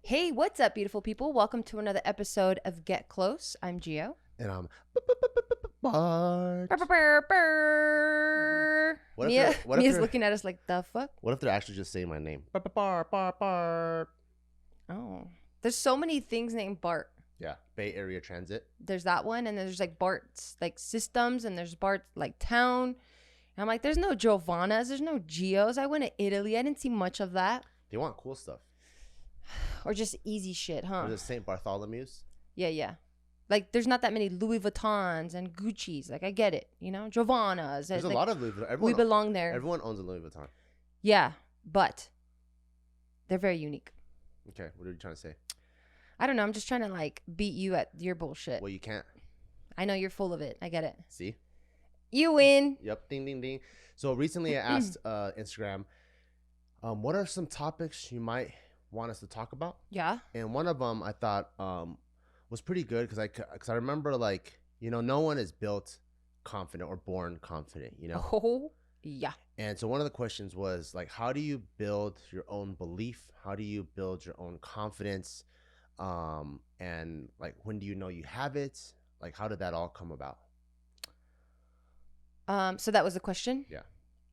Hey, what's up, beautiful people? Welcome to another episode of Get Close. I'm Gio. And I'm Bart. What if Mia's they're looking at us like, the fuck? what if they're actually just saying my name? Bart. Oh. There's so many things named Bart. Yeah, Bay Area Transit. There's that one, and there's like Bart's like systems, and there's Bart's like town. And I'm like, there's no Giovannas, there's no Gios. I went to Italy. I didn't see much of that. They want cool stuff. Or just easy shit, huh? Or the St. Bartholomew's. Yeah. Like, there's not that many Louis Vuittons and Gucci's. Like, I get it, you know? Giovanna's. There's like, a lot of Louis Vuitton. We belong there. Everyone owns a Louis Vuitton. Yeah, but they're very unique. Okay, what are you trying to say? I don't know. I'm just trying to, like, beat you at your bullshit. Well, you can't. I know you're full of it. I get it. See? You win. Yep, ding, ding, ding. So recently I asked Instagram, what are some topics you might want us to talk about? Yeah. And one of them I thought was pretty good because I remember, like, you know, no one is built confident or born confident, you know? Oh, yeah. And so one of the questions was, like, how do you build your own belief? How do you build your own confidence? And, like, when do you know you have it? Like, how did that all come about? So that was the question? Yeah.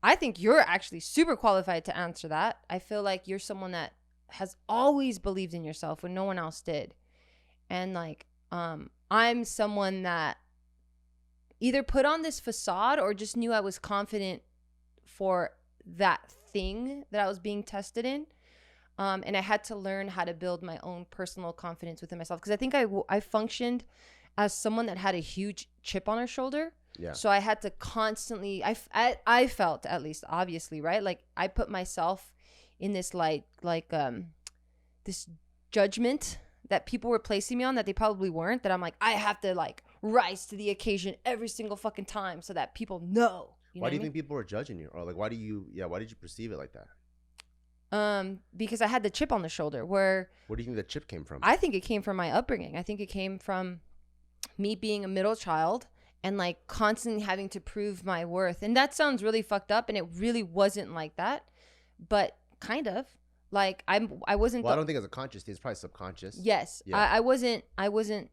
I think you're actually super qualified to answer that. I feel like you're someone that has always believed in yourself when no one else did. And, like, I'm someone that either put on this facade or just knew I was confident for that thing that I was being tested in. And I had to learn how to build my own personal confidence within myself. Because I think I functioned as someone that had a huge chip on her shoulder. Yeah. So I had to constantly, I felt, at least, obviously, right? Like, I put myself in this, this judgment that people were placing me on that they probably weren't, that I'm like, I have to, like, rise to the occasion every single fucking time so that people know. Why do you think people were judging you? Or, like, why did you perceive it like that? Because I had the chip on the shoulder. Where do you think the chip came from? I think it came from my upbringing. I think it came from me being a middle child and, like, constantly having to prove my worth. And that sounds really fucked up, and it really wasn't like that, but kind of. Like, I wasn't. Well, I don't think it's a conscious thing. It's probably subconscious. Yes, yeah. I wasn't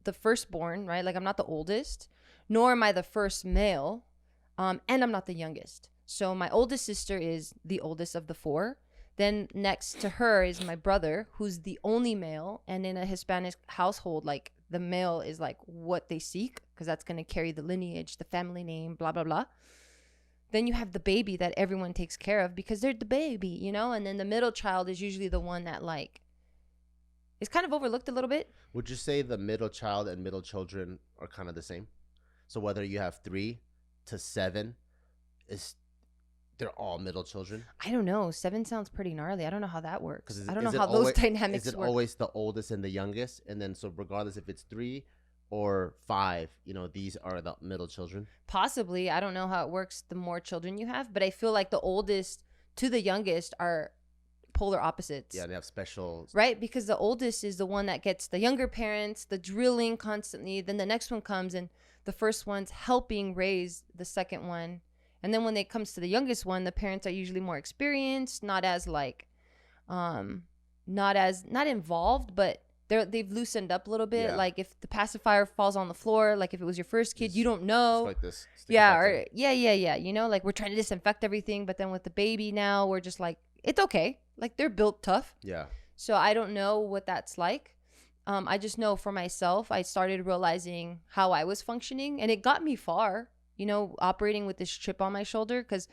the firstborn, right? Like, I'm not the oldest, nor am I the first male, and I'm not the youngest. So my oldest sister is the oldest of the four. Then next to her is my brother, who's the only male, and in a Hispanic household, like, the male is, like, what they seek, because that's going to carry the lineage, the family name, blah, blah, blah. Then you have the baby that everyone takes care of because they're the baby, you know? And then the middle child is usually the one that, like, is kind of overlooked a little bit. Would you say the middle child and middle children are kind of the same? So whether you have 3 to 7, they're all middle children? I don't know. 7 sounds pretty gnarly. I don't know how that works. I don't know how always, those dynamics work. Is it always the oldest and the youngest? And then, so regardless if it's 3 or 5, you know, these are the middle children? Possibly. I don't know how it works the more children you have, but I feel like the oldest to the youngest are polar opposites. Yeah, they have special... Right? Because the oldest is the one that gets the younger parents, the drilling constantly. Then the next one comes, and the first one's helping raise the second one. And then when it comes to the youngest one, the parents are usually more experienced, not as, like, not involved, but they've loosened up a little bit. Yeah. Like, if the pacifier falls on the floor, like, if it was your first kid, you don't know. Like this. Yeah, or yeah. You know, like, we're trying to disinfect everything, but then with the baby now, we're just like, it's okay. Like, they're built tough. Yeah. So I don't know what that's like. I just know for myself, I started realizing how I was functioning, and it got me far, you know, operating with this chip on my shoulder, because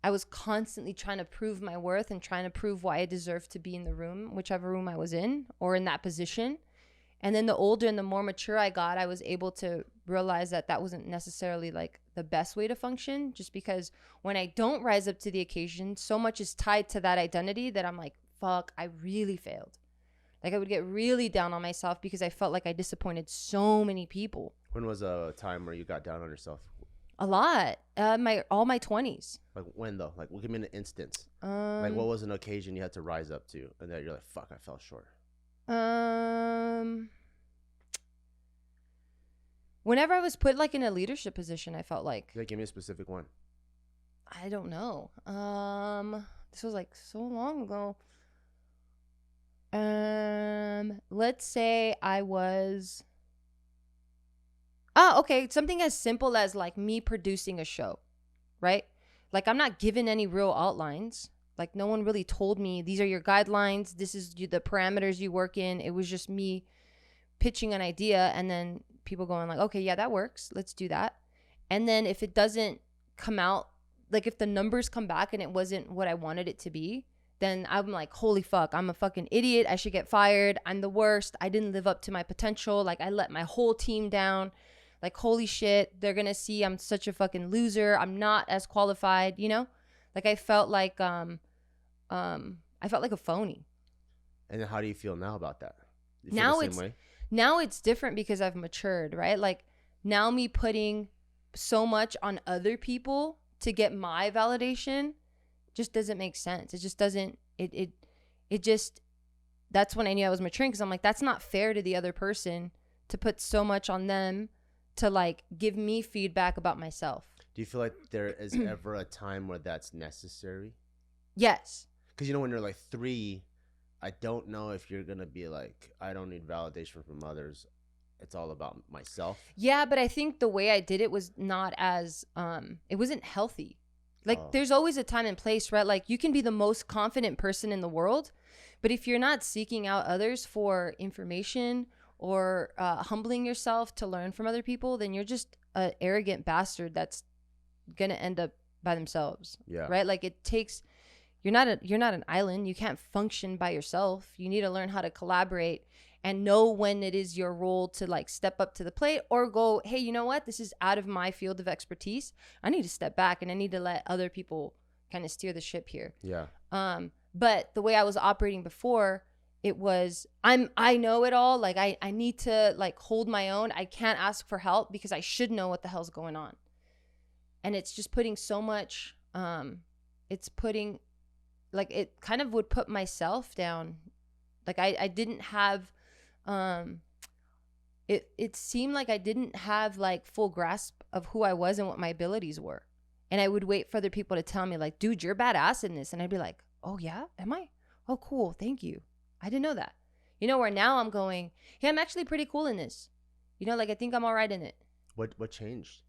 I was constantly trying to prove my worth and trying to prove why I deserved to be in the room, whichever room I was in or in that position. And then the older and the more mature I got, I was able to realize that that wasn't necessarily, like, the best way to function, just because when I don't rise up to the occasion, so much is tied to that identity that I'm like, fuck, I really failed. Like, I would get really down on myself because I felt like I disappointed so many people. When was a time where you got down on yourself? A lot. All my 20s. Like, when, though? Like, give me an instance. Like, what was an occasion you had to rise up to, and then you're like, fuck, I fell short? Whenever I was put, like, in a leadership position, I felt like. Yeah, give me a specific one. I don't know. This was, like, so long ago. Let's say I was. Oh, okay. Something as simple as like me producing a show, right? Like I'm not given any real outlines. Like no one really told me these are your guidelines. This is the parameters you work in. It was just me pitching an idea and then people going like, okay, yeah, that works. Let's do that. And then if it doesn't come out, like if the numbers come back and it wasn't what I wanted it to be, then I'm like, holy fuck, I'm a fucking idiot. I should get fired. I'm the worst. I didn't live up to my potential. Like I let my whole team down. Like, holy shit, they're gonna see I'm such a fucking loser. I'm not as qualified, you know? Like I felt like I felt like a phony. And then how do you feel now about that? You feel Now the it's same way? now it's different because I've matured, right? Like now me putting so much on other people to get my validation just doesn't make sense. It just doesn't it just that's when I knew I was maturing because I'm like, that's not fair to the other person to put so much on them to like give me feedback about myself. Do you feel like there is ever a time where that's necessary? Yes. Because you know when you're like 3, I don't know if you're gonna be like, I don't need validation from others. It's all about myself. Yeah, but I think the way I did it was not as it wasn't healthy. Like there's always a time and place, right? Like you can be the most confident person in the world, but if you're not seeking out others for information or humbling yourself to learn from other people, then you're just an arrogant bastard that's gonna end up by themselves. Yeah. Right? Like it takes you're not an island. You can't function by yourself. You need to learn how to collaborate and know when it is your role to like step up to the plate or go, hey, you know what? This is out of my field of expertise. I need to step back and I need to let other people kind of steer the ship here. Yeah. But the way I was operating before, it was I know it all. Like I need to like hold my own. I can't ask for help because I should know what the hell's going on. And it's just putting so much it's putting like it kind of would put myself down. Like I didn't have it seemed like I didn't have like full grasp of who I was and what my abilities were. And I would wait for other people to tell me like, dude, you're badass in this. And I'd be like, oh yeah, am I? Oh cool, thank you. I didn't know that. You know, where now I'm going, hey, I'm actually pretty cool in this. You know, like I think I'm all right in it. What changed?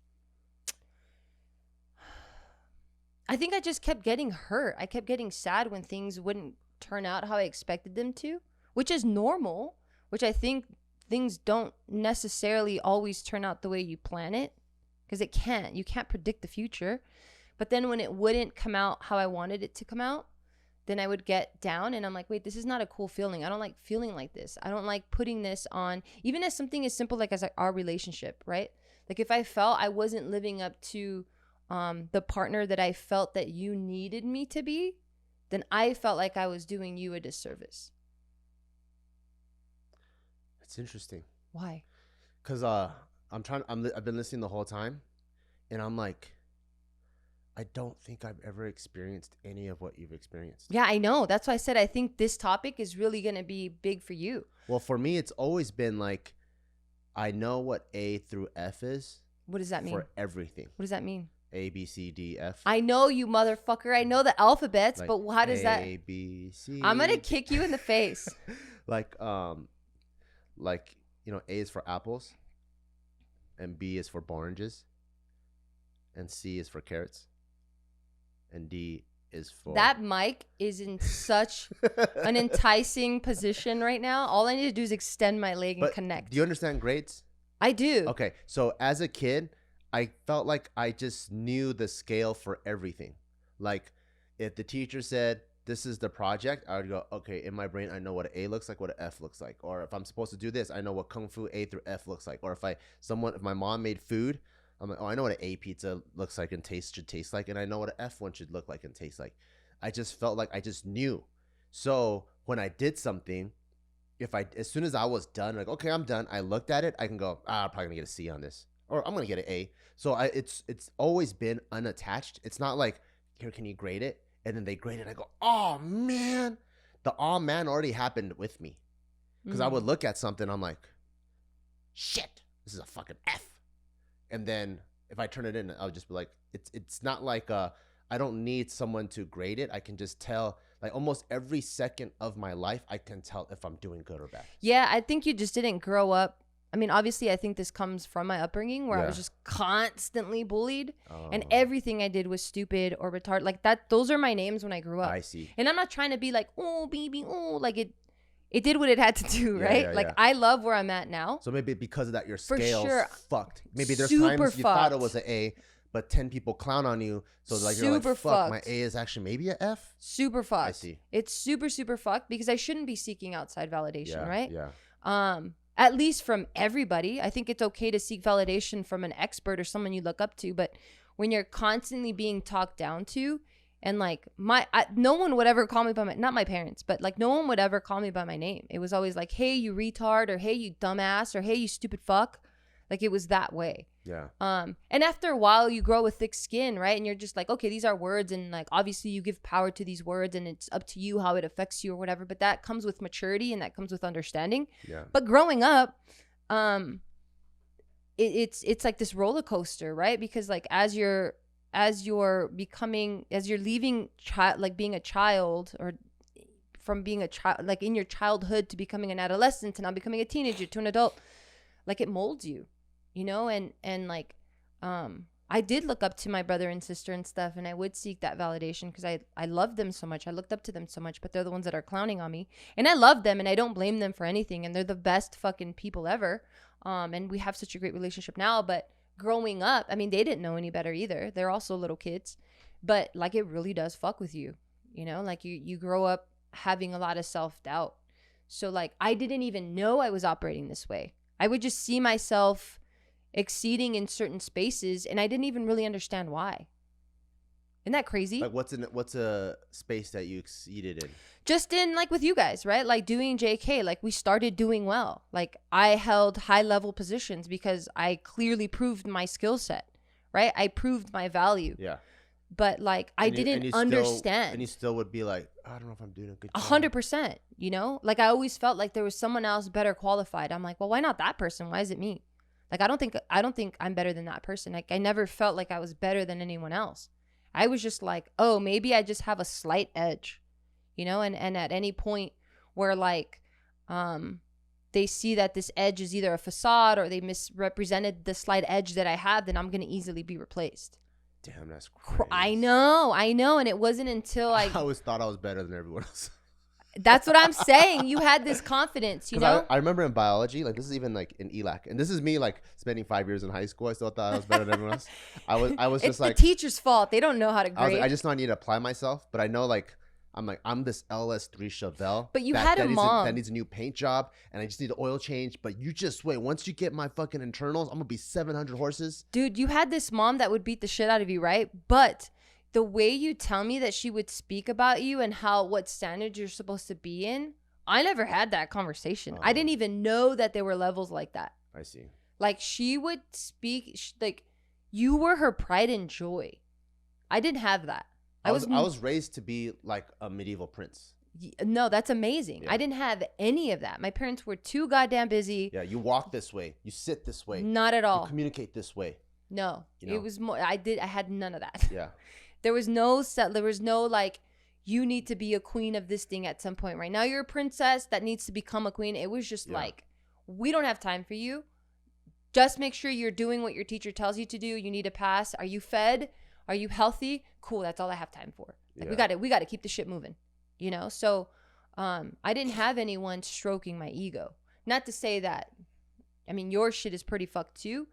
I think I just kept getting hurt. I kept getting sad when things wouldn't turn out how I expected them to, which is normal, which I think things don't necessarily always turn out the way you plan it because it can't. You can't predict the future. But then when it wouldn't come out how I wanted it to come out, then I would get down and I'm like, wait, this is not a cool feeling. I don't like feeling like this. I don't like putting this on, even as something as simple like as like our relationship, right? Like if I felt I wasn't living up to the partner that I felt that you needed me to be, then I felt like I was doing you a disservice. It's interesting. Why? Because I've been listening the whole time, and I'm like, I don't think I've ever experienced any of what you've experienced. Yeah, I know. That's why I said I think this topic is really going to be big for you. Well, for me, it's always been like, I know what A through F is. What does that mean? For everything. What does that mean? A, B, C, D, F. I know, you motherfucker. I know the alphabets, like but how does that? A, B, C. I'm going to kick you in the face. like, you know, A is for apples, and B is for oranges, and C is for carrots, and D is for... That mic is in such an enticing position right now. All I need to do is extend my leg and connect. Do you understand grades? I do. Okay, so as a kid, I felt like I just knew the scale for everything. Like, if the teacher said, this is the project, I would go, okay, in my brain, I know what an A looks like, what an F looks like. Or if I'm supposed to do this, I know what Kung Fu A through F looks like. Or if my mom made food, I'm like, oh, I know what an A pizza looks like and should taste like. And I know what an F one should look like and taste like. I just felt like I just knew. So when I did something, as soon as I was done, like, okay, I'm done. I looked at it, I can go, I'm probably gonna get a C on this. Or I'm gonna get an A. So it's always been unattached. It's not like, here, can you grade it? And then they grade it. I go, oh man, the oh man already happened with me, because I would look at something, I'm like, shit, this is a fucking F. And then if I turn it in, I'll just be like, it's not like I don't need someone to grade it. I can just tell, like almost every second of my life, I can tell if I'm doing good or bad. Yeah, I think you just didn't grow up. I mean, obviously, I think this comes from my upbringing where I Yeah. was just constantly bullied, and Oh, everything I did was stupid or retarded. Like that, those are my names when I grew up. I see. And I'm not trying to be like, oh, baby, oh, like it did what it had to do, Yeah, right? yeah, Like yeah. I love where I'm at now. So maybe because of that, your For scale's sure. fucked. Maybe there's Super times you thought it fucked. was an A, but 10 people clown on you. So like you're Super like, fuck, my fucked. A is actually maybe a F. Super fucked. I see. It's super, super fucked because I shouldn't be seeking outside validation, Yeah, right? yeah. At least from everybody. I think it's okay to seek validation from an expert or someone you look up to, but when you're constantly being talked down to, and like no one would ever call me by my, not my parents, but like no one would ever call me by my name. It was always like, hey, you retard, or hey, you dumbass, or hey, you stupid fuck. Like it was that way. Yeah. And after a while you grow a thick skin, right? And you're just like, okay, these are words, and like obviously you give power to these words, and it's up to you how it affects you or whatever, but that comes with maturity and that comes with understanding. Yeah. But growing up, it's like this roller coaster, right? Because like as you're leaving like being a child, or from being a child, like in your childhood, to becoming an adolescent, to now becoming a teenager, to an adult, like it molds you, you know? And like I did look up to my brother and sister and stuff, and I would seek that validation because I loved them so much. I looked up to them so much, but they're the ones that are clowning on me, and I love them and I don't blame them for anything, and they're the best fucking people ever. And we have such a great relationship now. But growing up, I mean, they didn't know any better either. They're also little kids, but like it really does fuck with you, you know? Like you grow up having a lot of self-doubt. So like I didn't even know I was operating this way. I would just see myself exceeding in certain spaces, and I didn't even really understand why. Isn't that crazy? Like what's a space that you exceeded in? Just in like with you guys, right? Like doing JK, like we started doing well. Like I held high level positions because I clearly proved my skill set, right? I proved my value. Yeah. But like I didn't understand. And you still would be like, I don't know if I'm doing a good job. 100%, you know? Like I always felt like there was someone else better qualified. I'm like, well, why not that person? Why is it me? Like I don't think I'm better than that person. Like I never felt like I was better than anyone else. I was just like, oh, maybe I just have a slight edge, you know? And at any point where like they see that this edge is either a facade or they misrepresented the slight edge that I have, then I'm going to easily be replaced. Damn, that's crazy. I know. And it wasn't until I always thought I was better than everyone else. That's what I'm saying. You had this confidence, you know? I remember in biology, like this is even like in ELAC, and this is me like spending 5 years in high school. I still thought I was better than everyone else. I was It's just like the teacher's fault. They don't know how to I was grade. like, I just know I need to apply myself, but I know like I'm this LS3 Chevelle. But you had a mom that needs a new paint job, and I just need an oil change. But you just wait. Once you get my fucking internals, I'm gonna be 700 horses. Dude, you had this mom that would beat the shit out of you, right? But the way you tell me that she would speak about you and what standards you're supposed to be in, I never had that conversation. I didn't even know that there were levels like that. I see. Like she would speak like you were her pride and joy. I didn't have that. I was raised to be like a medieval prince. No, that's amazing. Yeah. I didn't have any of that. My parents were too goddamn busy. Yeah, you walk this way, you sit this way, Not at all. you communicate this way. No, You know? it was more. I had none of that. Yeah. There was no like, you need to be a queen of this thing at some point. Right now, you're a princess that needs to become a queen. It was just like, we don't have time for you. Just make sure you're doing what your teacher tells you to do. You need to pass. Are you fed? Are you healthy? Cool. That's all I have time for. Like, we got to keep the shit moving, you know? So, I didn't have anyone stroking my ego. Not to say that, I mean, your shit is pretty fucked too.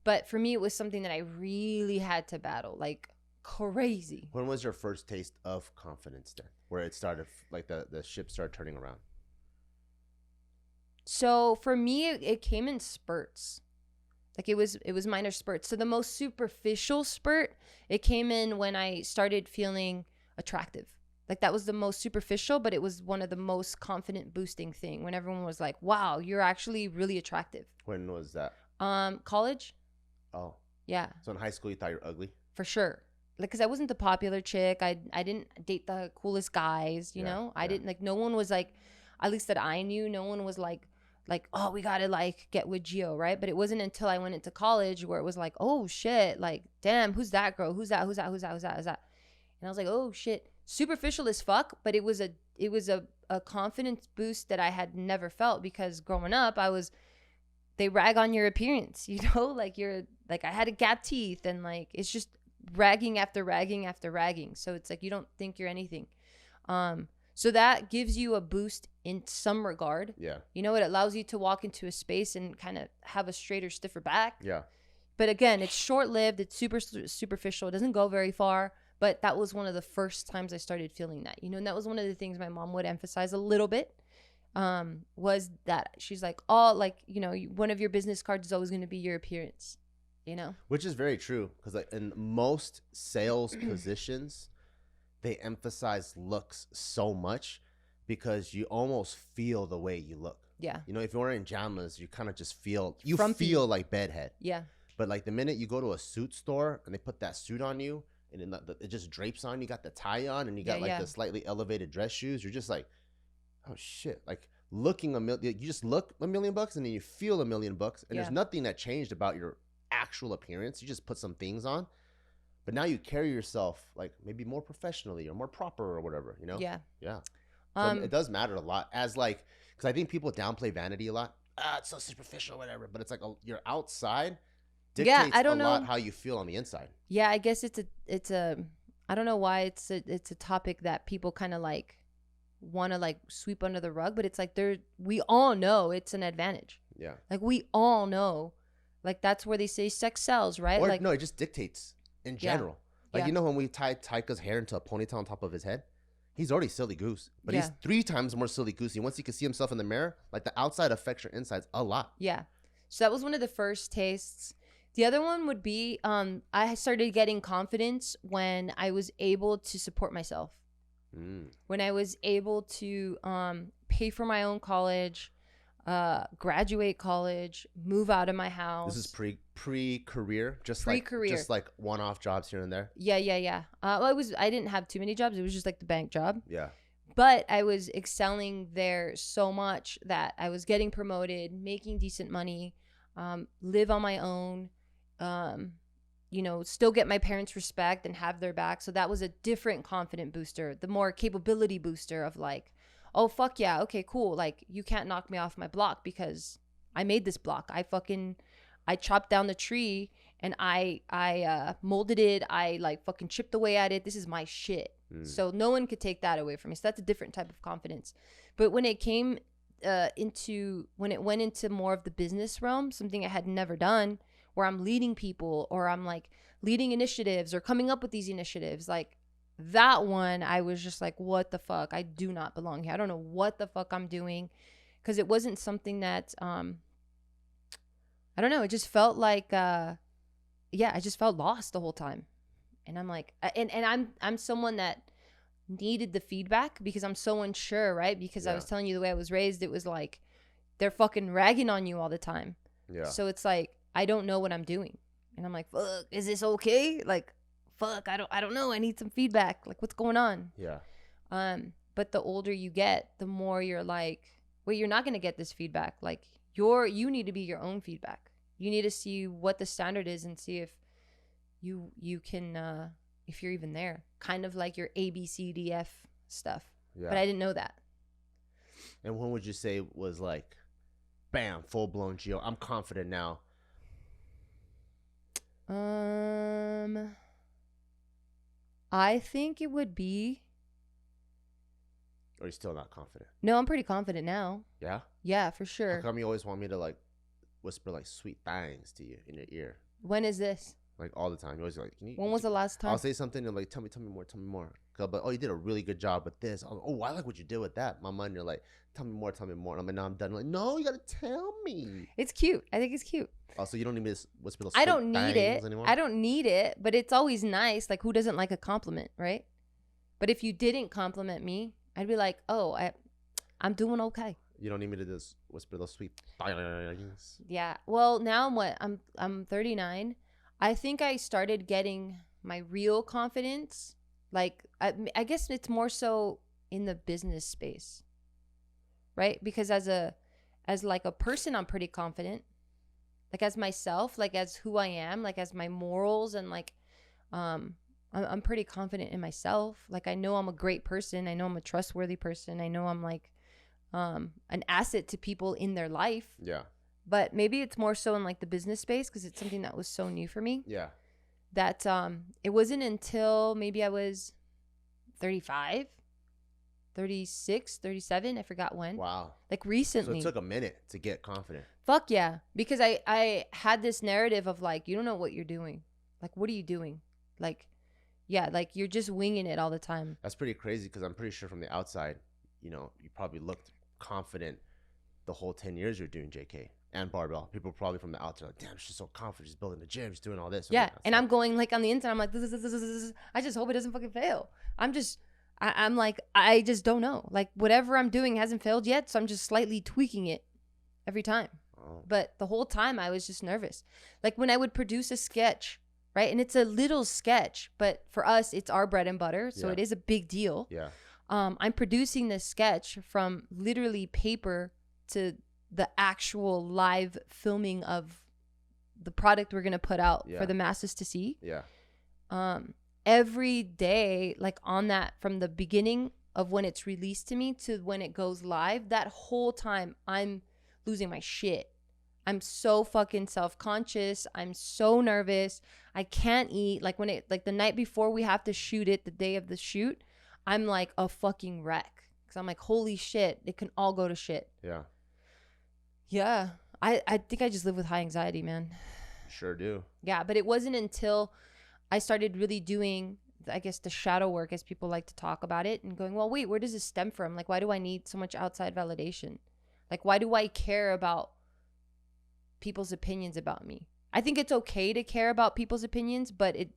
But for me, it was something that I really had to battle, like crazy. When was your first taste of confidence then? Where it started, like the ship started turning around? So for me, it came in spurts. Like it was minor spurts. So the most superficial spurt, it came in when I started feeling attractive. Like that was the most superficial, but it was one of the most confident boosting thing when everyone was like, wow, you're actually really attractive. When was that? College. Oh. Yeah. So in high school, you thought you were ugly? For sure. Like, cause I wasn't the popular chick. I didn't date the coolest guys, you know? I didn't, like, no one was like, at least that I knew, no one was like, oh, we gotta like get with Gio, right? But it wasn't until I went into college where it was like, oh shit, like, damn, who's that girl? Who's that? And I was like, oh shit, superficial as fuck. But it was a confidence boost that I had never felt, because growing up, they rag on your appearance, you know, like I had a gap teeth, and like, it's just ragging after ragging after ragging. So it's like, you don't think you're anything. So that gives you a boost in some regard. Yeah. You know, it allows you to walk into a space and kind of have a straighter, stiffer back. Yeah. But again, it's short-lived. It's super superficial. It doesn't go very far. But that was one of the first times I started feeling that, you know, and that was one of the things my mom would emphasize a little bit, was that she's like, oh, like, you know, one of your business cards is always going to be your appearance, you know? Which is very true, because like in most sales positions, they emphasize looks so much because you almost feel the way you look. Yeah. You know, if you're wearing pajamas, you kind of just feel, feel like bedhead. Yeah. But like the minute you go to a suit store and they put that suit on you, and then it just drapes on, you got the tie on, and you got the slightly elevated dress shoes, you're just like, oh shit. Like looking you just look $1 million, and then you feel $1 million, and there's nothing that changed about your actual appearance. You just put some things on. But now you carry yourself like maybe more professionally or more proper or whatever, you know? Yeah. Yeah. So it does matter a lot, as like, because I think people downplay vanity a lot. It's so superficial, whatever. But it's like your outside dictates I don't a lot know how you feel on the inside. Yeah, I guess it's a I don't know why it's a topic that people kind of like want to like sweep under the rug, but it's like we all know it's an advantage. Yeah. Like we all know, like that's where they say sex sells, right? Or like no, it just dictates in general. Like, Yeah. you know, when we tied Taika's hair into a ponytail on top of his head, he's already silly goose, but he's Yeah. 3 times more silly goosey. Once he can see himself in the mirror, like the outside affects your insides a lot. Yeah. So that was one of the first tastes. The other one would be I started getting confidence when I was able to support myself. When I was able to pay for my own college, graduate college, move out of my house. This is pre-career, just Pre-career. just like one-off jobs here and there. Yeah. Well, I didn't have too many jobs. It was just like the bank job. Yeah. But I was excelling there so much that I was getting promoted, making decent money, live on my own, you know, still get my parents' respect and have their back. So that was a different confident booster, the more capability booster of like, oh, fuck yeah, okay, cool. Like, you can't knock me off my block because I made this block. I chopped down the tree and I molded it. I like fucking chipped away at it. This is my shit. So no one could take that away from me. So that's a different type of confidence. But when it came when it went into more of the business realm, something I had never done, where I'm leading people or I'm like leading initiatives or coming up with these initiatives, like that one, I was just like, what the fuck? I do not belong here. I don't know what the fuck I'm doing, because it wasn't something that I don't know. It just felt like I just felt lost the whole time. And I'm like, and I'm someone that needed the feedback because I'm so unsure, right? Because I was telling you the way I was raised, it was like they're fucking ragging on you all the time. Yeah. So it's like I don't know what I'm doing, and I'm like, fuck, is this okay? Like, fuck, I don't know. I need some feedback. Like, what's going on? Yeah. But the older you get, the more you're like, wait, you're not gonna get this feedback. Like, you need to be your own feedback. You need to see what the standard is and see if you can if you're even there, kind of like your ABCDF stuff. Yeah. But I didn't know that. And when would you say was like, bam, full blown Geo? I'm confident now. I think it would be. Or are you still not confident? No, I'm pretty confident now. Yeah? Yeah, for sure. How come you always want me to like whisper like sweet things to you in your ear? When is this? Like all the time. You're always like, when was the last time? I'll say something and like, tell me more. But oh, you did a really good job with this. Oh, I like what you did with that. My mind, you're like, tell me more. And I'm like, no, I'm done. I'm like, no, you gotta tell me. It's cute. I think it's cute. Also, you don't need me to whisper those. I don't need it anymore. I don't need it, but it's always nice. Like, who doesn't like a compliment, right? But if you didn't compliment me, I'd be like, oh, I'm doing okay. You don't need me to just whisper those sweet things. Yeah. Well, now I'm 39. I think I started getting my real confidence. Like, I guess it's more so in the business space, right? Because as like a person, I'm pretty confident. Like as myself, like as who I am, like as my morals and like I'm pretty confident in myself. Like, I know I'm a great person. I know I'm a trustworthy person. I know I'm like an asset to people in their life. Yeah. But maybe it's more so in like the business space because it's something that was so new for me. Yeah. That it wasn't until maybe I was 35, 36, 37. I forgot when. Wow. Like recently. So it took a minute to get confident. Fuck yeah. Because I had this narrative of like, you don't know what you're doing. Like, what are you doing? Like, yeah, like you're just winging it all the time. That's pretty crazy because I'm pretty sure from the outside, you know, you probably looked confident the whole 10 years you're doing JK and Barbell. People probably from the outside like, damn, she's so confident. She's building the gym. She's doing all this. Yeah. And I'm going like on the inside, I'm like, this. I just hope it doesn't fucking fail. I'm like, I just don't know. Like whatever I'm doing hasn't failed yet. So I'm just slightly tweaking it every time. Oh. But the whole time I was just nervous. Like when I would produce a sketch, right? And it's a little sketch, but for us, it's our bread and butter. So it is a big deal. Yeah. I'm producing this sketch from literally paper to the actual live filming of the product we're going to put out for the masses to see. Yeah. Every day, like on that, from the beginning of when it's released to me to when it goes live, that whole time I'm losing my shit. I'm so fucking self-conscious. I'm so nervous. I can't eat. Like when it, like the night before we have to shoot it, the day of the shoot, I'm like a fucking wreck. Cause I'm like, holy shit, it can all go to shit. Yeah. Yeah. I think I just live with high anxiety, man. Sure do. Yeah. But it wasn't until I started really doing, I guess, the shadow work, as people like to talk about it, and going, well, wait, where does this stem from? Like, why do I need so much outside validation? Like, why do I care about people's opinions about me? I think it's okay to care about people's opinions, but it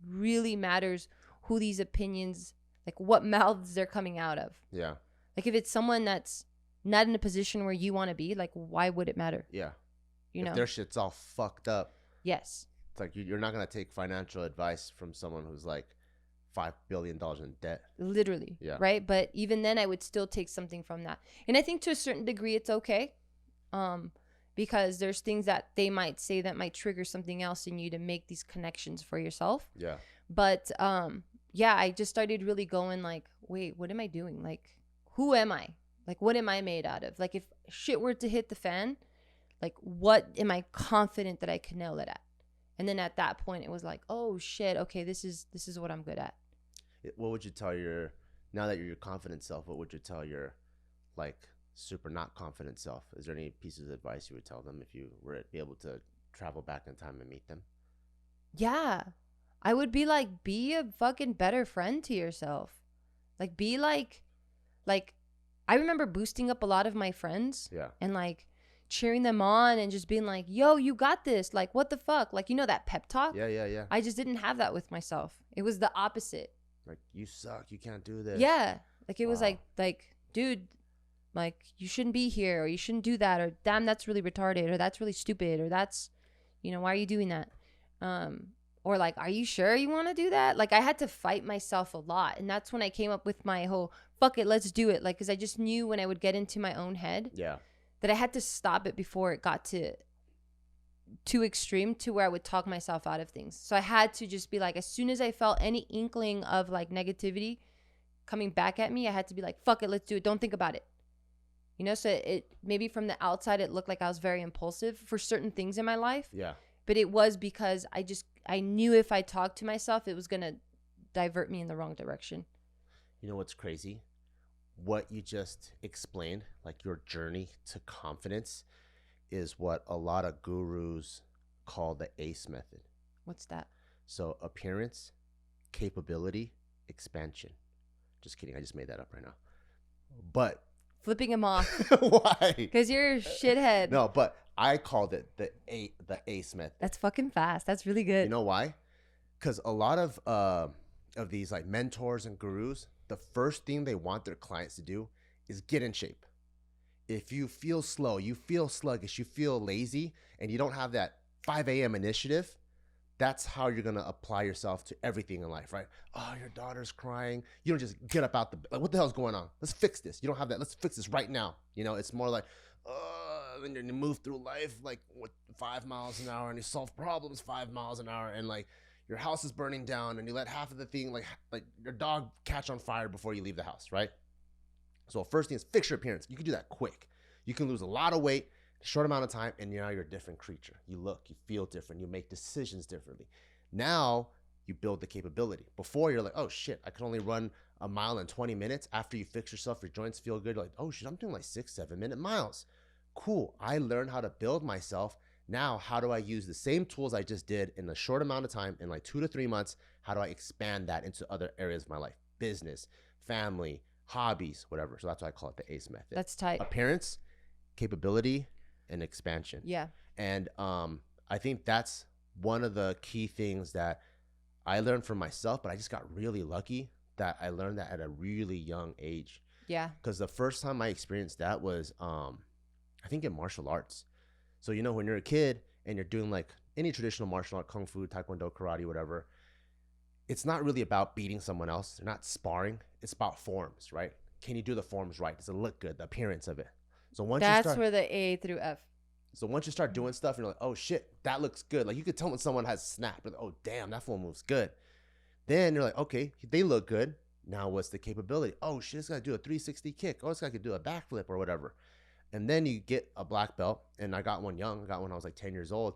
really matters who these opinions, like what mouths they're coming out of. Yeah. Like if it's someone that's not in a position where you want to be, like why would it matter? Yeah. You know, if their shit's all fucked up. Yes. It's like you're not going to take financial advice from someone who's like $5 billion in debt. Literally. Yeah. Right. But even then I would still take something from that. And I think to a certain degree it's okay. Because there's things that they might say that might trigger something else in you to make these connections for yourself. Yeah. But yeah, I just started really going like, wait, what am I doing? Like, who am I? Like, what am I made out of? Like, if shit were to hit the fan, like, what am I confident that I can nail it at? And then at that point, it was like, oh shit, okay, this is what I'm good at. What would you tell your, now that you're your confident self, what would you tell your like super not confident self? Is there any pieces of advice you would tell them if you were to be able to travel back in time and meet them? Yeah. I would be like, be a fucking better friend to yourself. Like, be like, I remember boosting up a lot of my friends. Yeah. And like cheering them on and just being like, yo, you got this. Like, what the fuck? Like, you know, that pep talk? Yeah. I just didn't have that with myself. It was the opposite. Like, you suck. You can't do this. Yeah. Like, it was like, dude, like, you shouldn't be here, or you shouldn't do that, or damn, that's really retarded, or that's really stupid, or that's, you know, why are you doing that? Or like, are you sure you want to do that? Like, I had to fight myself a lot. And that's when I came up with my whole, fuck it, let's do it. Like, because I just knew when I would get into my own head that I had to stop it before it got to too extreme to where I would talk myself out of things. So I had to just be like, as soon as I felt any inkling of like negativity coming back at me, I had to be like, fuck it, let's do it. Don't think about it. You know, so it maybe from the outside, it looked like I was very impulsive for certain things in my life. Yeah. But it was because I knew if I talked to myself, it was going to divert me in the wrong direction. You know what's crazy? What you just explained, like your journey to confidence, is what a lot of gurus call the ACE method. What's that? So appearance, capability, expansion. Just kidding. I just made that up right now. But flipping him off. Why? Because you're a shithead. No, but I called it the ACE method. That's fucking fast. That's really good. You know why? Because a lot of these like mentors and gurus, the first thing they want their clients to do is get in shape. If you feel slow, you feel sluggish, you feel lazy, and you don't have that 5 a.m. initiative, that's how you're going to apply yourself to everything in life, right? Oh, your daughter's crying. You don't just get up out the bed. Like, what the hell's going on? Let's fix this. You don't have that. Let's fix this right now. You know, it's more like, then you move through life like with 5 miles an hour and you solve problems 5 miles an hour. And like, your house is burning down and you let half of the thing, like your dog, catch on fire before you leave the house, right? So first thing is fix your appearance. You can do that quick. You can lose a lot of weight in a short amount of time, and now you're a different creature. You look, you feel different, you make decisions differently. Now you build the capability. Before, you're like, oh shit, I can only run a mile in 20 minutes. After you fix yourself, your joints feel good. You're like, oh shit, I'm doing like 6-7 minute miles. Cool. I learned how to build myself. Now, how do I use the same tools I just did in a short amount of time, in like 2 to 3 months? How do I expand that into other areas of my life? Business, family, hobbies, whatever. So that's why I call it the ACE method. That's tight. Appearance, capability, and expansion. Yeah. And I think that's one of the key things that I learned from myself, but I just got really lucky that I learned that at a really young age. Yeah. Because the first time I experienced that was, I think, in martial arts. So, you know, when you're a kid and you're doing like any traditional martial art, kung fu, taekwondo, karate, whatever, it's not really about beating someone else. They're not sparring. It's about forms, right? Can you do the forms right? Does it look good? The appearance of it. So once That's where the A through F. So once you start doing stuff and you're like, oh shit, that looks good. Like you could tell when someone has snap. Like, oh damn, that fool moves good. Then you're like, okay, they look good. Now what's the capability? Oh shit, this guy do a 360 kick. Oh, this guy could do a backflip or whatever. And then you get a black belt, and I got one young. I got one when I was like 10 years old.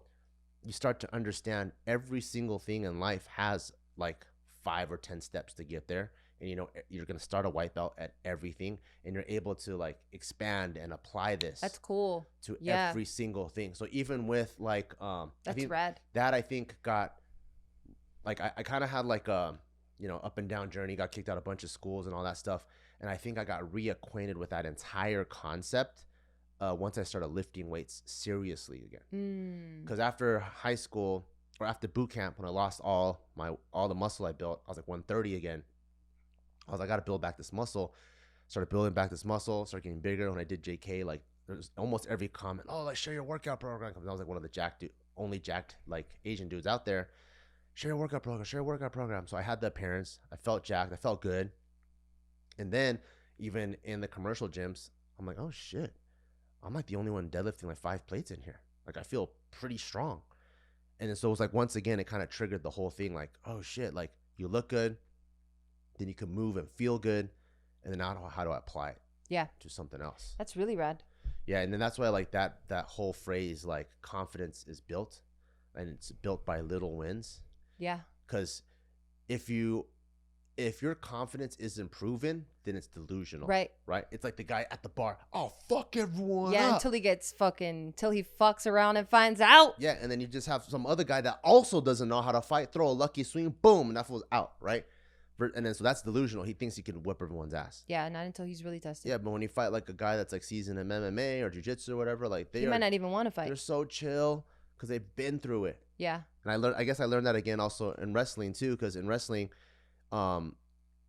You start to understand every single thing in life has like 5 or 10 steps to get there. And you know, you're going to start a white belt at everything, and you're able to like expand and apply this. That's cool. To every single thing. So even with like, that's rad. That I think got like, I kind of had like a, you know, up and down journey, got kicked out of a bunch of schools and all that stuff. And I think I got reacquainted with that entire concept once I started lifting weights seriously again. Because after high school or after boot camp, when I lost all the muscle I built, I was like 130 again. I was like, I got to build back this muscle. Started building back this muscle, started getting bigger. When I did JK, like there's almost every comment, oh, let's share your workout program. Because I was like one of the only jacked like Asian dudes out there. Share your workout program, share your workout program. So I had the appearance. I felt jacked. I felt good. And then even in the commercial gyms, I'm like, oh shit, I'm like the only one deadlifting like 5 plates in here. Like I feel pretty strong. And then so it was like, once again, it kind of triggered the whole thing. Like, oh shit, like you look good. Then you can move and feel good. And then now how do I apply it? Yeah. To something else. That's really rad. Yeah. And then that's why I like that whole phrase, like confidence is built, and it's built by little wins. Yeah. Because if your confidence isn't proven, then it's delusional. Right. Right. It's like the guy at the bar. Oh, fuck everyone. Yeah. Up. Until he fucks around and finds out. Yeah. And then you just have some other guy that also doesn't know how to fight, throw a lucky swing, boom, and that fool's out. Right. And then so that's delusional. He thinks he can whip everyone's ass. Yeah, not until he's really tested. Yeah, but when you fight like a guy that's like seasoned in MMA or jiu-jitsu or whatever, like he might not even want to fight. They're so chill because they've been through it. Yeah. And I guess I learned that again also in wrestling too, because in wrestling,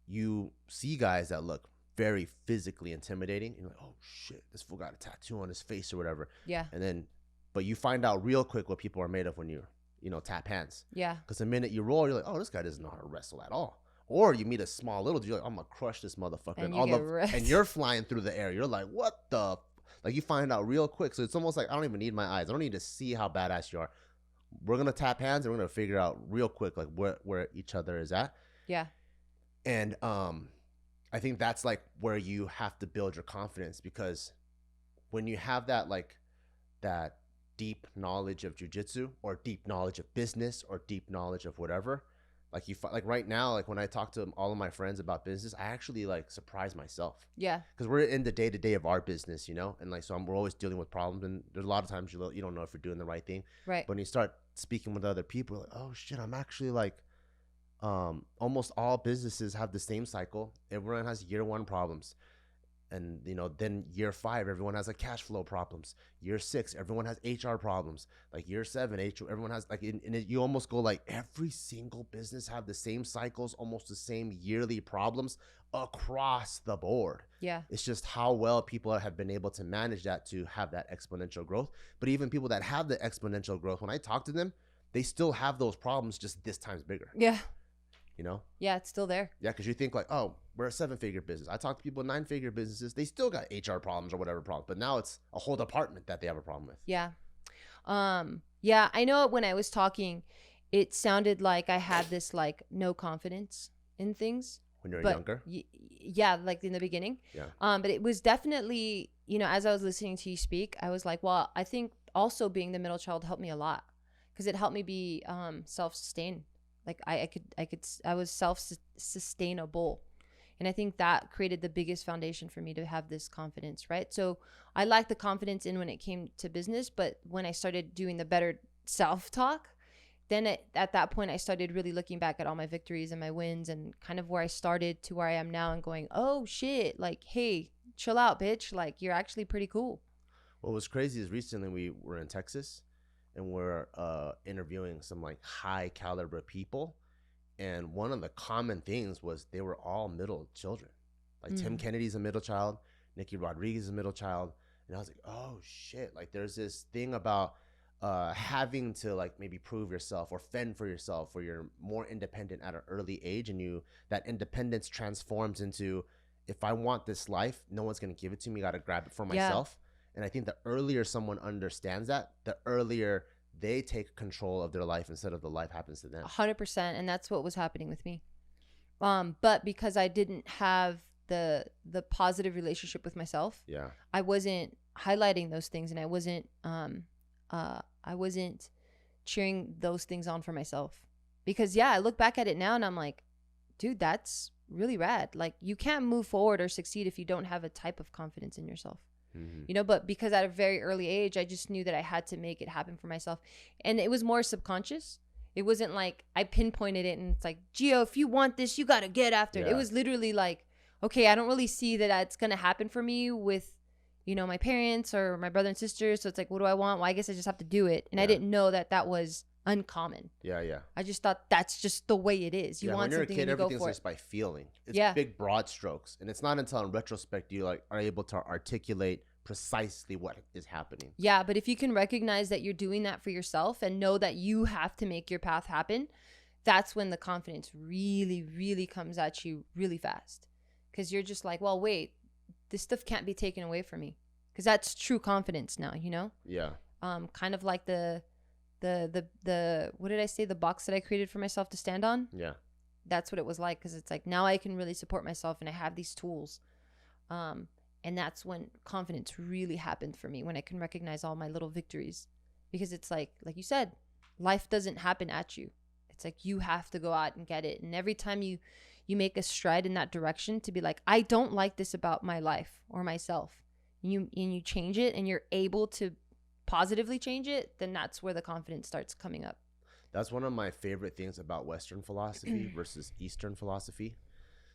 you see guys that look very physically intimidating. And you're like, oh shit, this fool got a tattoo on his face or whatever. Yeah. And then, but you find out real quick what people are made of when you tap hands. Yeah. Because the minute you roll, you're like, oh, this guy doesn't know how to wrestle at all. Or you meet a small little dude, you're like, I'm gonna crush this motherfucker, and you're flying through the air. You're like, what the? Like you find out real quick. So it's almost like I don't even need my eyes. I don't need to see how badass you are. We're gonna tap hands and we're gonna figure out real quick like where each other is at. Yeah. And I think that's like where you have to build your confidence, because when you have that like that deep knowledge of jiu-jitsu or deep knowledge of business or deep knowledge of whatever. Like right now, like when I talk to all of my friends about business, I actually like surprise myself. Yeah. Because we're in the day-to-day of our business, and like, so we're always dealing with problems, and there's a lot of times you don't know if you're doing the right thing. Right. But when you start speaking with other people, like, oh shit, I'm actually like, almost all businesses have the same cycle. Everyone has year 1 problems. And, then year 5, everyone has like cash flow problems. Year 6, everyone has HR problems. Like year 7, everyone has like, you almost go like every single business have the same cycles, almost the same yearly problems across the board. Yeah. It's just how well people have been able to manage that to have that exponential growth. But even people that have the exponential growth, when I talk to them, they still have those problems, just this times bigger. Yeah. Yeah, it's still there. Yeah, because you think like, oh, we're a 7-figure business. I talk to people in 9-figure businesses. They still got HR problems or whatever problems, but now it's a whole department that they have a problem with. Yeah. Yeah, I know when I was talking it sounded like I had this like no confidence in things. When you're But younger? yeah, like in the beginning. Yeah. But it was definitely, you know, as I was listening to you speak, I was like, well, I think also being the middle child helped me a lot because it helped me be self-sustained. Like I was self-sustainable. And I think that created the biggest foundation for me to have this confidence, right? So I lacked the confidence in when it came to business, but when I started doing the better self-talk, then at that point I started really looking back at all my victories and my wins and kind of where I started to where I am now and going, oh shit, like, hey, chill out, bitch. Like, you're actually pretty cool. What was crazy is recently we were in Texas and we're interviewing some like high caliber people. And one of the common things was they were all middle children. Like Tim Kennedy's a middle child, Nikki Rodriguez is a middle child. And I was like, oh shit. Like there's this thing about having to like maybe prove yourself or fend for yourself where you're more independent at an early age, and that independence transforms into, if I want this life, no one's going to give it to me. I got to grab it for myself. And I think the earlier someone understands that, the earlier they take control of their life instead of the life happens to them. 100%. And that's what was happening with me. But because I didn't have the positive relationship with myself, Yeah. I wasn't highlighting those things, and I wasn't cheering those things on for myself. Because I look back at it now and I'm like, dude, that's really rad. Like, you can't move forward or succeed if you don't have a type of confidence in yourself. You know, but because at a very early age, I just knew that I had to make it happen for myself. And it was more subconscious. It wasn't like I pinpointed it and it's like, Gio, if you want this, you got to get after it. It was literally like, okay, I don't really see that it's going to happen for me with, you know, my parents or my brother and sister. So it's like, what do I want? Well, I guess I just have to do it. And I didn't know that that was uncommon. Yeah. I just thought that's just the way it is. You want when you're something a kid, and you go everything's for just it. by feeling. It's big, broad strokes. And it's not until in retrospect you like are able to articulate precisely what is happening. Yeah, but if you can recognize that you're doing that for yourself and know that you have to make your path happen, that's when the confidence really, really comes at you really fast. Because you're just like, well, wait, this stuff can't be taken away from me. Because that's true confidence now, you know? Yeah. Kind of like the what did I say? The box that I created for myself to stand on. Yeah. That's what it was like. Because it's like, now I can really support myself and I have these tools. And that's when confidence really happened for me, when I can recognize all my little victories. Because it's like you said, life doesn't happen at you. It's like you have to go out and get it. And every time you make a stride in that direction to be like, I don't like this about my life or myself, and you change it and you're able to positively change it, then that's where the confidence starts coming up. That's one of my favorite things about Western philosophy versus Eastern philosophy.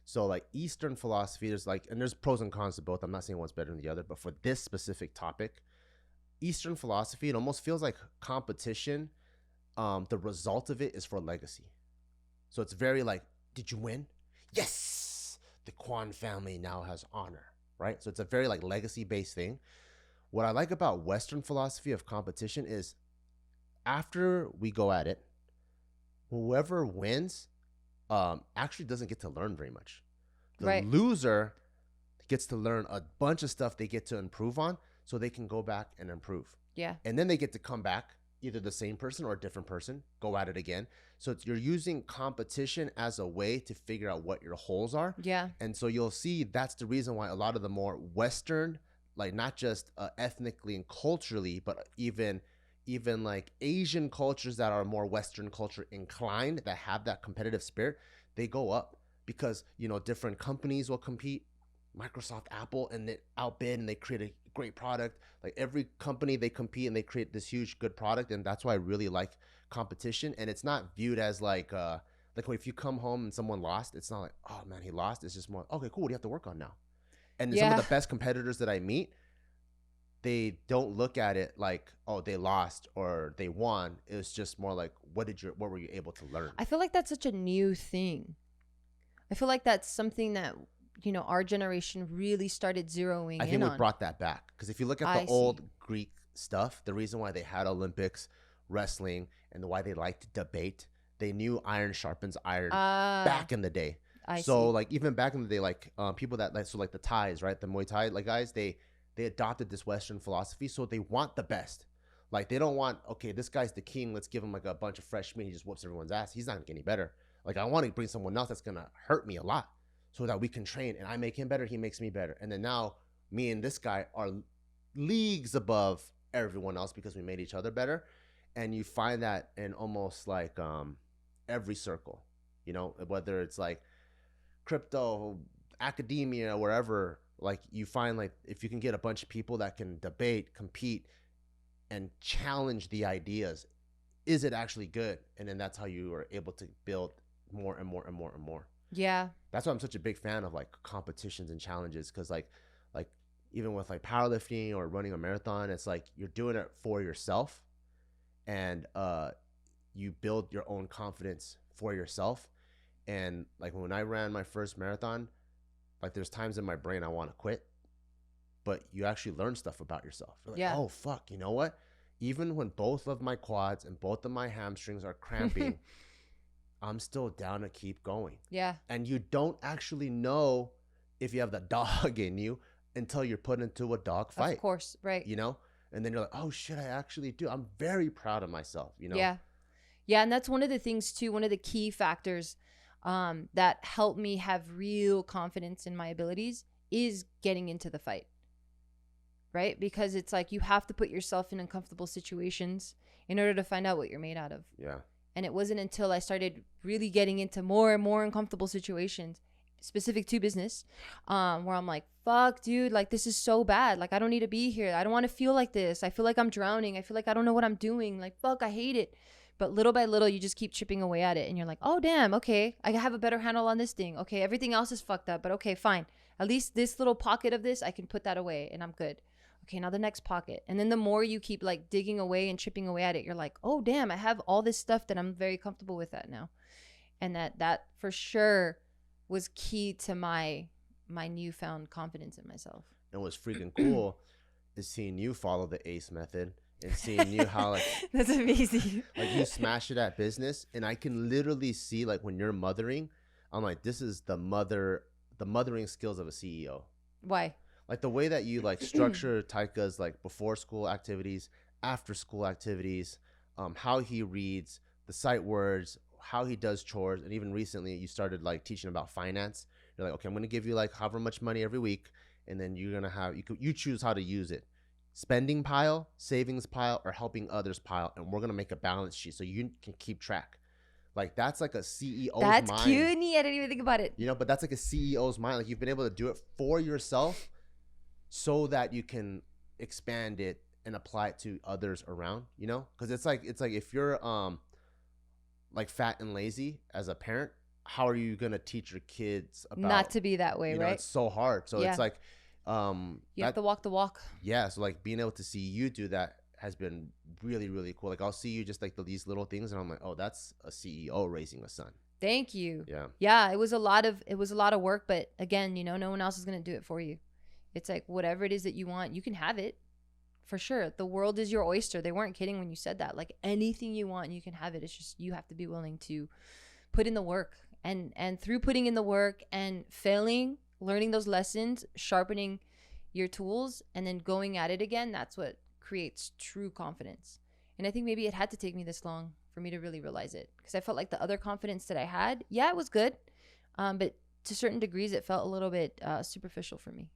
So like Eastern philosophy, there's pros and cons to both. I'm not saying one's better than the other, but for this specific topic, Eastern philosophy, it almost feels like competition. The result of it is for legacy. So it's very like, did you win? Yes, the Kwan family now has honor, right? So it's a very like legacy based thing. What I like about Western philosophy of competition is after we go at it, whoever wins actually doesn't get to learn very much. The loser gets to learn a bunch of stuff they get to improve on so they can go back and improve. Yeah. And then they get to come back, either the same person or a different person, go at it again. So you're using competition as a way to figure out what your holes are. Yeah. And so you'll see that's the reason why a lot of the more Western, like not just ethnically and culturally, but even like Asian cultures that are more Western culture inclined, that have that competitive spirit, they go up because, you know, different companies will compete, Microsoft, Apple, and they outbid and they create a great product. Like every company, they compete and they create this huge good product. And that's why I really like competition. And it's not viewed as like if you come home and someone lost, it's not like, oh man, he lost. It's just more, okay, cool. What do you have to work on now? And some of the best competitors that I meet, they don't look at it like, oh, they lost or they won. It was just more like, what were you able to learn? I feel like that's such a new thing. I feel like that's something that, you know, our generation really started zeroing in on. I think we brought that back. Because if you look at the old Greek stuff, the reason why they had Olympics, wrestling, and why they liked debate, they knew iron sharpens iron back in the day. Like even back in the day, like people that like the Thais, right? The Muay Thai like guys, they adopted this Western philosophy, so they want the best. Like they don't want, okay, this guy's the king, let's give him like a bunch of fresh meat, he just whoops everyone's ass. He's not gonna get any better. Like I want to bring someone else that's gonna hurt me a lot so that we can train and I make him better, he makes me better. And then now me and this guy are leagues above everyone else because we made each other better. And you find that in almost like every circle, you know, whether it's like crypto, academia, wherever, like you find like if you can get a bunch of people that can debate, compete, and challenge the ideas, is it actually good? And then that's how you are able to build more and more and more and more. Yeah. That's why I'm such a big fan of like competitions and challenges, because like even with like powerlifting or running a marathon, it's like you're doing it for yourself, and you build your own confidence for yourself. And like when I ran my first marathon, like there's times in my brain I want to quit, but you actually learn stuff about yourself. You're like, oh fuck, you know what? Even when both of my quads and both of my hamstrings are cramping, I'm still down to keep going. Yeah. And you don't actually know if you have the dog in you until you're put into a dog fight. Of course, right. You know? And then you're like, oh shit, I actually do. I'm very proud of myself, you know? Yeah. Yeah, and that's one of the things too, one of the key factors that helped me have real confidence in my abilities is getting into the fight. Right? Because it's like you have to put yourself in uncomfortable situations in order to find out what you're made out of. Yeah. And it wasn't until I started really getting into more and more uncomfortable situations specific to business, where I'm like, fuck, dude, like this is so bad. Like I don't need to be here. I don't want to feel like this. I feel like I'm drowning. I feel like I don't know what I'm doing. Like, fuck, I hate it. But little by little, you just keep chipping away at it. And you're like, oh, damn, okay, I have a better handle on this thing. Okay, everything else is fucked up. But okay, fine. At least this little pocket of this, I can put that away and I'm good. Okay, now the next pocket. And then the more you keep like digging away and chipping away at it, you're like, oh, damn, I have all this stuff that I'm very comfortable with that now. And that for sure was key to my newfound confidence in myself. And what's freaking cool is seeing you follow the ACE method and seeing you how like that's amazing. Like you smash it at business, and I can literally see like when you're mothering, I'm like, this is the mothering skills of a CEO. Why? Like the way that you like structure Taika's like before school activities, after school activities, how he reads, the sight words, how he does chores. And even recently you started like teaching about finance. You're like, okay, I'm going to give you like however much money every week. And then you're going to have, you choose how to use it. Spending pile, savings pile, or helping others pile. And we're going to make a balance sheet so you can keep track. Like that's like a CEO's mind. That's cute. I didn't even think about it. You know, but that's like a CEO's mind. Like you've been able to do it for yourself so that you can expand it and apply it to others around, you know? Because it's like if you're like fat and lazy as a parent, how are you gonna teach your kids about not to be that way, you know, right? It's so hard. So it's like you have to walk the walk. Yeah. So like being able to see you do that has been really, really cool. Like I'll see you just like these little things and I'm like, oh, that's a CEO raising a son. Thank you. Yeah. Yeah. It was a lot of work, but again, you know, no one else is gonna do it for you. It's like whatever it is that you want, you can have it. For sure. The world is your oyster. They weren't kidding when you said that. Like anything you want, you can have it. It's just you have to be willing to put in the work. And through putting in the work and failing, learning those lessons, sharpening your tools, and then going at it again, that's what creates true confidence. And I think maybe it had to take me this long for me to really realize it, because I felt like the other confidence that I had, yeah, it was good. But to certain degrees, it felt a little bit superficial for me.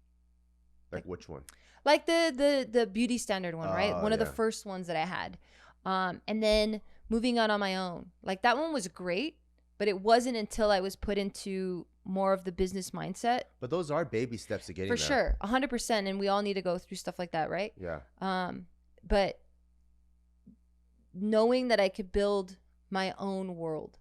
Like which one? Like the beauty standard one, right? One of the yeah. first ones that I had. And then moving out on my own. Like that one was great, but it wasn't until I was put into more of the business mindset. But those are baby steps to getting For there. sure. 100%. And we all need to go through stuff like that, right? Yeah. But knowing that I could build my own world,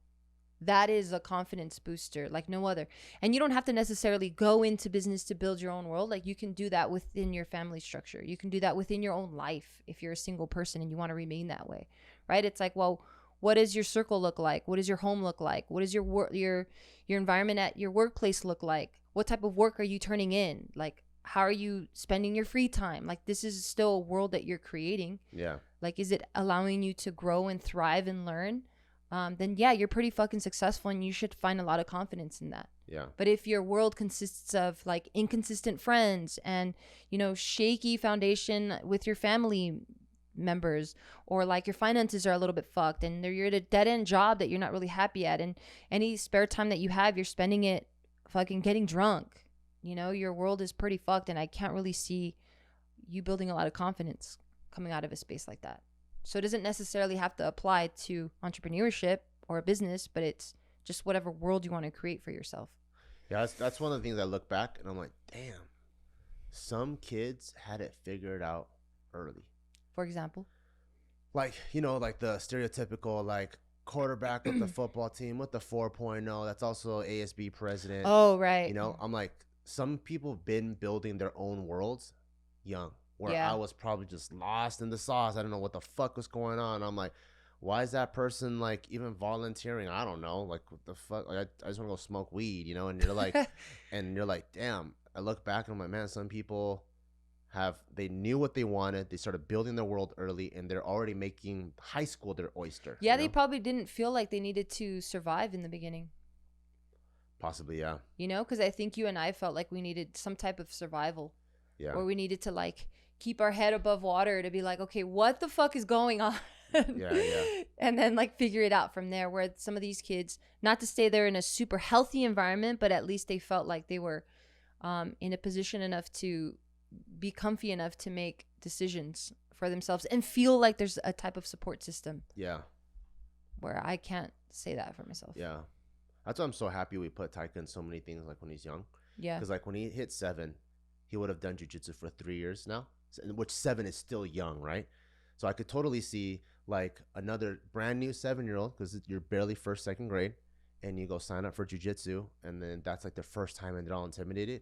that is a confidence booster like no other. And you don't have to necessarily go into business to build your own world. Like you can do that within your family structure. You can do that within your own life if you're a single person and you want to remain that way, right? It's like, well, what does your circle look like? What does your home look like? What does your environment at your workplace look like? What type of work are you turning in? Like, how are you spending your free time? Like, this is still a world that you're creating. Yeah. Like, is it allowing you to grow and thrive and learn? Then yeah, you're pretty fucking successful and you should find a lot of confidence in that. Yeah. But if your world consists of like inconsistent friends and, you know, shaky foundation with your family members, or like your finances are a little bit fucked and you're at a dead end job that you're not really happy at, and any spare time that you have, you're spending it fucking getting drunk. You know, your world is pretty fucked, and I can't really see you building a lot of confidence coming out of a space like that. So it doesn't necessarily have to apply to entrepreneurship or a business, but it's just whatever world you want to create for yourself. Yeah, that's one of the things I look back and I'm like, damn, some kids had it figured out early. For example, like, you know, like the stereotypical like quarterback of the football team with the 4.0 that's also ASB president. Oh, right. You know, I'm like, some people have been building their own worlds young, where Yeah. I was probably just lost in the sauce. I don't know what the fuck was going on. I'm like, why is that person like even volunteering? I don't know. Like, what the fuck? Like, I just want to go smoke weed, you know? And you're like, damn. I look back and I'm like, man, some people they knew what they wanted. They started building their world early, and they're already making high school their oyster. Yeah, you know? they probably didn't feel like they needed to survive in the beginning. Possibly, yeah. You know, because I think you and I felt like we needed some type of survival. Yeah. Or we needed to like keep our head above water to be like, okay, what the fuck is going on? Yeah. And then like figure it out from there. Where some of these kids, not to stay there in a super healthy environment, but at least they felt like they were in a position enough to be comfy enough to make decisions for themselves and feel like there's a type of support system. Yeah. Where I can't say that for myself. Yeah. That's why I'm so happy we put Taika in so many things like when he's young. Yeah. Because like when he hit 7, he would have done jiu-jitsu for 3 years now, which 7 is still young, right? So I could totally see like another brand new 7-year-old, because you're barely first, second grade, and you go sign up for jiu-jitsu, and then that's like their first time and they're all intimidated.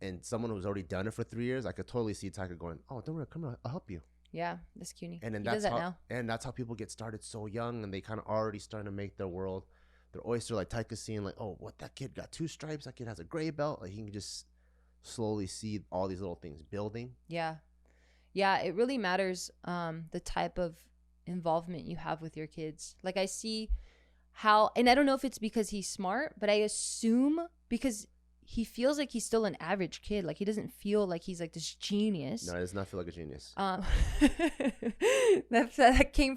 And someone who's already done it for 3 years, I could totally see Taika going, "Oh, don't worry, come here, I'll help you." Yeah, that's cutie. And then he does that now. And that's how people get started so young, and they kind of already starting to make their world, their oyster. Like Taika's seeing like, oh, what, that kid got 2 stripes, that kid has a gray belt. Like he can just slowly see all these little things building. Yeah, it really matters the type of involvement you have with your kids. Like I see how, and I don't know if it's because he's smart, but I assume because he feels like he's still an average kid. Like he doesn't feel like he's like this genius. No, he does not feel like a genius. That came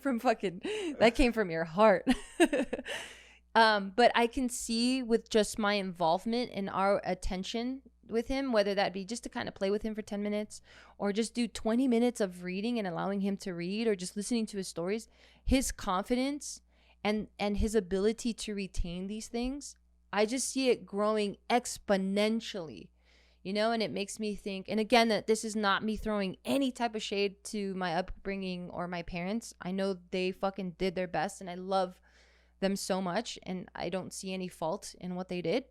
from your heart. But I can see with just my involvement and our attention with him, whether that be just to kind of play with him for 10 minutes or just do 20 minutes of reading and allowing him to read, or just listening to his stories, his confidence and his ability to retain these things, I just see it growing exponentially, you know. And it makes me think, and again, that this is not me throwing any type of shade to my upbringing or my parents. I know they fucking did their best and I love them so much, and I don't see any fault in what they did.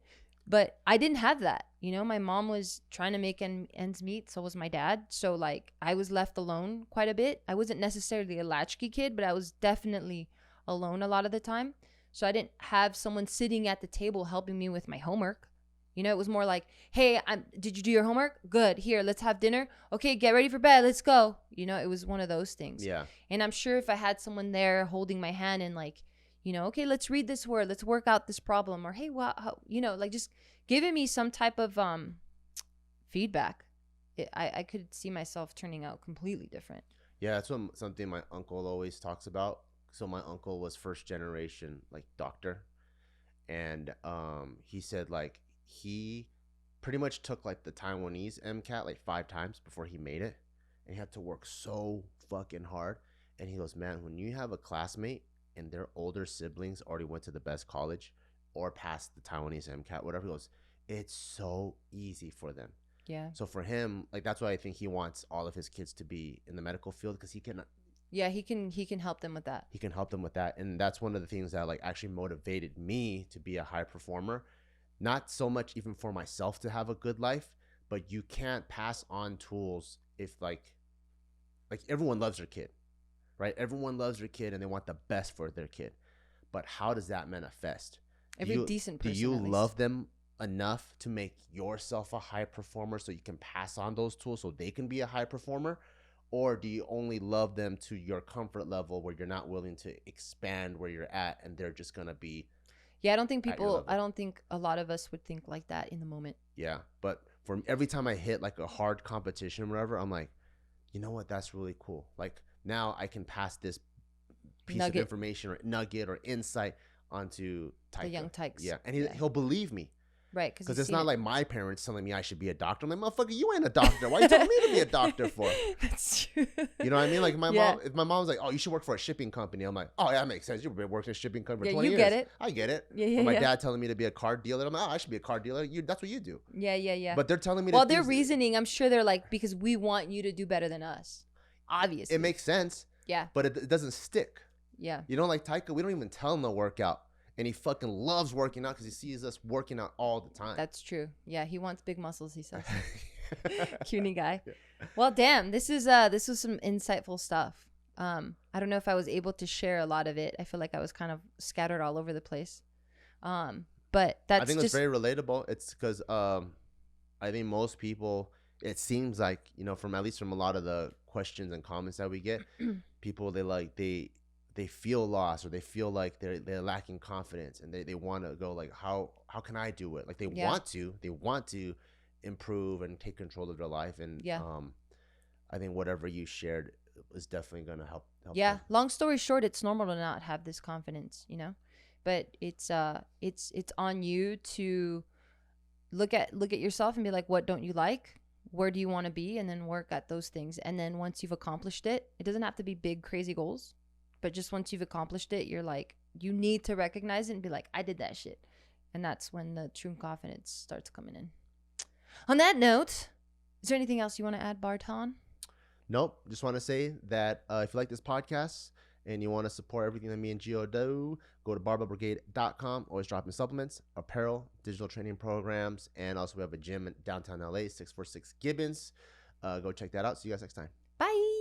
But I didn't have that, you know. My mom was trying to make ends meet, so was my dad. So like I was left alone quite a bit. I wasn't necessarily a latchkey kid, but I was definitely alone a lot of the time. So I didn't have someone sitting at the table helping me with my homework. You know, it was more like, hey, did you do your homework? Good. Here, let's have dinner. Okay, get ready for bed. Let's go. You know, it was one of those things. Yeah. And I'm sure if I had someone there holding my hand and like, you know, okay, let's read this word. Let's work out this problem. Or, hey, well, you know, like just giving me some type of feedback. I could see myself turning out completely different. Yeah, that's something my uncle always talks about. So my uncle was first generation, like doctor. And he said like he pretty much took like the Taiwanese MCAT like 5 times before he made it. And he had to work so fucking hard. And he goes, man, when you have a classmate and their older siblings already went to the best college or passed the Taiwanese MCAT, whatever, he goes, it's so easy for them. Yeah. So for him, like that's why I think he wants all of his kids to be in the medical field, because he can. Yeah, he can help them with that. He can help them with that, and that's one of the things that like actually motivated me to be a high performer. Not so much even for myself to have a good life, but you can't pass on tools if like everyone loves their kid. Right? Everyone loves their kid and they want the best for their kid. But how does that manifest? Decent person. Do you love them enough to make yourself a high performer so you can pass on those tools so they can be a high performer? Or do you only love them to your comfort level where you're not willing to expand where you're at and they're just going to be... Yeah, I don't think a lot of us would think like that in the moment. Yeah, but for every time I hit like a hard competition or whatever, I'm like, you know what? That's really cool. Like, now I can pass this piece of Nugget. information or nugget or insight onto Taika. The young Tykes. Yeah, and he'll believe me. Right, because it's not like my parents telling me I should be a doctor. I'm like, motherfucker, you ain't a doctor. Why are you telling me to be a doctor for? That's true. You know what I mean? Like if my mom's like, oh, you should work for a shipping company. I'm like, oh, yeah, that makes sense. You've been working at a shipping company for 20 years. You get it. I get it. Yeah. Or my dad telling me to be a car dealer. I'm like, oh, I should be a car dealer. That's what you do. Yeah. But they're telling me well, their reasoning, I'm sure they're like, because we want you to do better than us. Obviously. It makes sense. Yeah. But it doesn't stick. Yeah. You know, like Taika, we don't even tell him to work out. And he fucking loves working out because he sees us working out all the time. That's true. Yeah, he wants big muscles, he says. CUNY guy. Yeah. Well, damn, this was some insightful stuff. I don't know if I was able to share a lot of it. I feel like I was kind of scattered all over the place. But that's I think it's very relatable. It's because I think most people, it seems like, you know, from at least from a lot of the questions and comments that we get, people they feel lost, or they feel like they're lacking confidence, and they want to go like, how can I do it? Like they want to improve and take control of their life. And I think whatever you shared is definitely going to help them. Long story short, it's normal to not have this confidence, you know, but it's on you to look at yourself and be like, what don't you like? Where do you want to be? And then work at those things. And then once you've accomplished it, it doesn't have to be big, crazy goals. But just once you've accomplished it, you're like, you need to recognize it and be like, I did that shit. And that's when the true confidence starts coming in. On that note, is there anything else you want to add, Barton? Nope. Just want to say that if you like this podcast and you want to support everything that me and Gio do, go to barbellbrigade.com. Always dropping supplements, apparel, digital training programs, and also we have a gym in downtown LA, 646 Gibbons. Go check that out. See you guys next time. Bye.